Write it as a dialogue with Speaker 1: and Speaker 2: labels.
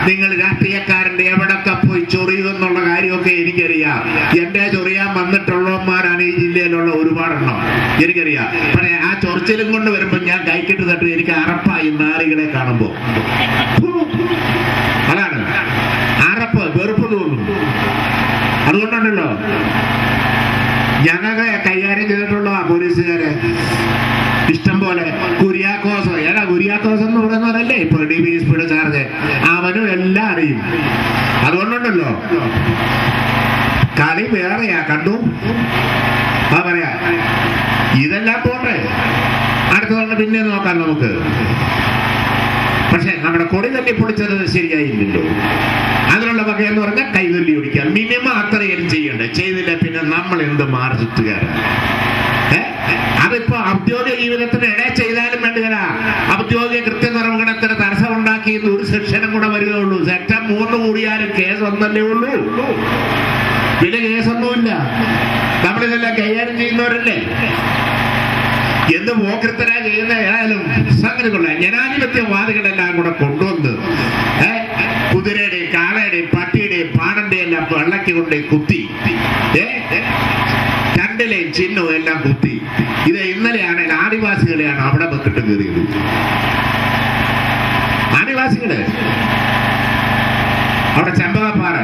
Speaker 1: നിങ്ങൾ രാഷ്ട്രീയക്കാരന്റെ എവിടൊക്കെ പോയി ചൊറിയുമെന്നുള്ള കാര്യമൊക്കെ എനിക്കറിയാം. എന്റെ ചൊറിയാൻ വന്നിട്ടുള്ളവന്മാരാണ് ഈ ജില്ലയിലുള്ള ഒരുപാടെണ്ണം, എനിക്കറിയാം. പക്ഷേ ആ ചൊറിച്ചിലും കൊണ്ട് വരുമ്പോ ഞാൻ കൈക്കിട്ട് തട്ടി എനിക്ക് അറപ്പായി നാറികളെ കാണുമ്പോ. അതാണ് അറപ്പ്, വെറുപ്പ് തോന്നും. അതുകൊണ്ടുണ്ടല്ലോ ഞങ്ങളെ കൈകാര്യം ചെയ്തിട്ടുള്ള പോലീസുകാരെ ഇഷ്ടം പോലെ. കുര്യാക്കോസ്, ഏതാ കുര്യാക്കോസ് എന്ന് പറയുന്നവരല്ലേ ഇപ്പൊ DPSP ചാർജ്, അവനും എല്ലാം അറിയും. അതുകൊണ്ടുണ്ടല്ലോ കളി വേറെയാ. കണ്ടു പറയാ ഇതെല്ലാം പോട്ടെ, അടുത്തതന്നെ പിന്നെ നോക്കാം നമുക്ക്. പക്ഷെ നമ്മുടെ കൊടി തല്ലി പൊളിച്ചത് ശരിയായില്ലല്ലോ. അതിനുള്ള വകയെന്ന് പറഞ്ഞാൽ കൈതല്ലി ഒടിക്കുക, മിനിമം അത്രയും ചെയ്യണ്ടേ. ചെയ്തില്ല പിന്നെ നമ്മൾ എന്ത് മാർജിത്തുകാരാണ്. അതിപ്പോ ഔദ്യോഗിക ജീവിതത്തിന് ഇട ചെയ്താലും വേണ്ടില്ല, ഔദ്യോഗിക കൃത്യനിർവഹണത്തിന് തടസ്സം ഉണ്ടാക്കി ഒരു സെക്ഷനും കൂടെ വരികയുള്ളൂ. സെക്ഷൻ 3 കൂടിയാലും കേസ് ഒന്നല്ലേ ഉള്ളൂ, പിന്നെ കേസൊന്നുമില്ല. നമ്മളിതെല്ലാം കൈകാര്യം ചെയ്യുന്നവരല്ലേ. എന്ത് പോക്കൃത്തരാ ചെയ്യുന്ന ഏതായാലും സംഗതികൊള്ള ജനാധിപത്യവാദികളെല്ലാം കൂടെ കൊണ്ടുവന്ന് കുതിരയുടെയും കാളയുടെയും പട്ടിയുടെയും പാടന്റെയും എല്ലാം വെള്ളക്ക് കൊണ്ട് കുത്തി, രണ്ടിലെയും ചിഹ്നവും എല്ലാം കുത്തി. ഇത് ഇന്നലെയാണെങ്കിൽ ആദിവാസികളെയാണ് അവിടെ വെക്കിട്ട് കയറിയത്. ആദിവാസികള് അവിടെ ചെമ്പകപ്പാറ